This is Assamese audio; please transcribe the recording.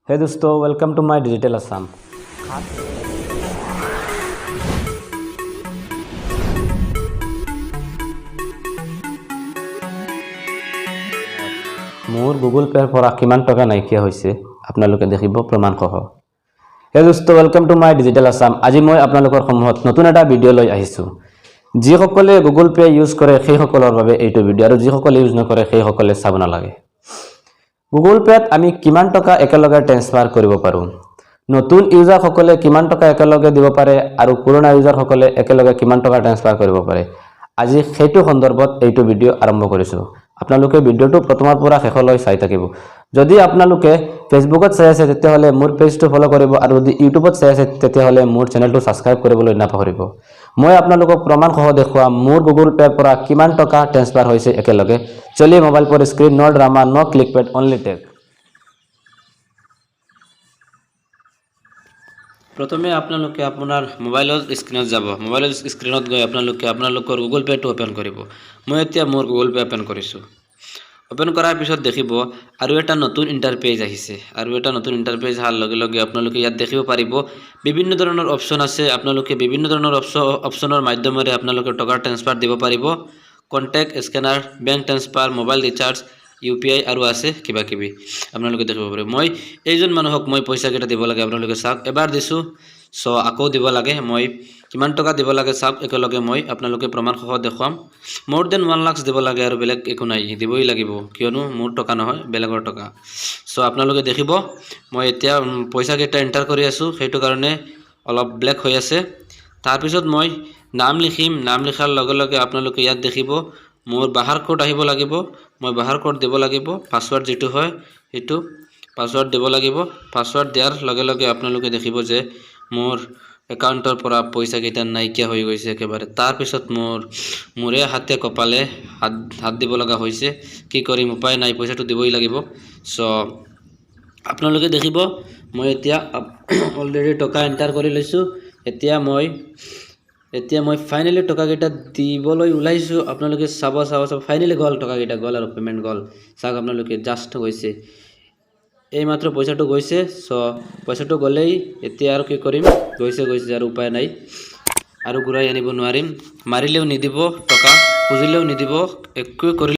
हे दोस्तों, welcome to my digital Assam. मोर गुगल पेर पर किमान टका नाइकिया होइसे आपनालोके देखिब प्रमाणसह। हे दोस्तों, welcome to my digital Assam. আজি মই আপোনালোকৰ সন্মুখত নতুন এটা ভিডিঅ' লৈ আহিছোঁ। যিসকলে গুগল পে ইউজ কৰে সেইসকলৰ বাবে এইটো ভিডিঅ' আৰু যিসকলে ইউজ নকৰে সেইসকলে চাব নালাগে। গুগল পেত আমি কিমান টকা একেলগে ট্ৰান্সফাৰ কৰিব পাৰোঁ, নতুন ইউজাৰসকলে কিমান টকা একেলগে দিব পাৰে আৰু পুৰণা ইউজাৰসকলে একেলগে কিমান টকা ট্ৰান্সফাৰ কৰিব পাৰে, আজি সেইটো সন্দৰ্ভত এইটো ভিডিঅ' আৰম্ভ কৰিছোঁ। আপোনালোকে ভিডিঅ'টো প্ৰথমৰ পৰা শেষলৈ চাই থাকিব। যদি আপোনালোকে ফেচবুকত চাই আছে তেতিয়াহ'লে মোৰ পেজটো ফ'ল' কৰিব আৰু যদি ইউটিউবত চাই আছে তেতিয়াহ'লে মোৰ চেনেলটো ছাবস্ক্ৰাইব কৰিবলৈ নাপাহৰিব। মই আপোনালোকক প্ৰমাণসহ দেখুৱাম মোৰ গুগল পেৰ পৰা কিমান টকা ট্ৰান্সফাৰ হৈছে একেলগে। চলিয়ে মোবাইল पर স্ক্ৰীন, নো ড্ৰামা, নো ক্লিক পেড, অনলি টেক। प्रथमे आपनालोके आपनार मोबाइलर स्क्रीनत যাব। मोबाइलर स्क्रीनत गई आपनालोकर गुगल पेটো ओपन करिब। मैं एतिया मोर गुगल पे ओपन करिसु। ओपन करार पिছত देखिब आरु एटा नतुन इंटरपेज आहिसे। आरु एटा नतुन इंटरपेज हार लगे लगे आपनालोके यात देखिब पारिब विभिन्न धৰণৰ অপচন আছে। आपनालोके विभिन्न धৰণৰ অপচনৰ মাধ্যমেৰে आपनालोके टका ट्रान्सफार দিব পাৰিব। Contact, scanner, bank transfer, mobile recharge, UPI आरु আছে কিবা কিবি আপোনালোকে দেখিব পাৰে। মই এইজন মানুহক মই পইচা কেটা দিব লাগে আপোনালোকে চাওক। এবাৰ দিছো, সো আকৌ দিব লাগে। মই কিমান টকা দিব লাগে চাওক একেলগে মই আপোনালোকে প্ৰমাণসহ দেখুৱাম। মোৰ দেন 1 লাখ দিব লাগে আৰু বেলেগ একো নাই, দিবই লাগিব কিয়নো মোৰ টকা নহয় বেলেগৰ টকা। সো আপোনালোকে দেখিব মই এতিয়া পইচা কেটা এন্টাৰ কৰি আছো, সেইটো কাৰণে অলপ ব্লেক হৈ আছে। তাৰ পিছত মই নাম লিখিম। নাম লিখাৰ লগে লগে আপোনালোকে ইয়াত দেখিব मोर बाहर कोड आहिब লাগিব। मैं बाहर कोड দিব লাগিব। पासवर्ड जेटु হয় हेतु पासवर्ड দিব লাগিব। पासवर्ड दियार लगे लगे आपनालोके देखिब जे मोर एकाउंटर পৰা পইচা কেটা নাইকিয়া হৈ গৈছে একেবাৰে। তাৰ পিছত মোৰে হাতে কপালে হাত দিব লগা হৈছে। কি কৰিম, উপায় নাই, পইচাটো দিবই লাগিব। সো आपनालोके देखिब मैं এতিয়া অলৰেডি টকা এন্টাৰ কৰি লৈছো। এতিয়া মই ফাইনালি টকা কেটা দিবলৈ ওলাইছো। আপোনালোকে চাব ফাইনালি গল টকা কেটা গল আৰু পেমেন্ট গল। চাওক আপোনালোকে জাস্ট গৈছে, এই মাত্ৰ পইচাটো গৈছে। সো পইচাটো গলেই এতিয়া আৰু কি কৰিম, গৈছে আৰু উপায় নাই, আৰু ঘূৰাই আনিব নোৱাৰিম। মাৰিলেও নিদিব টকা, খুজিলেও নিদিব, একো কৰি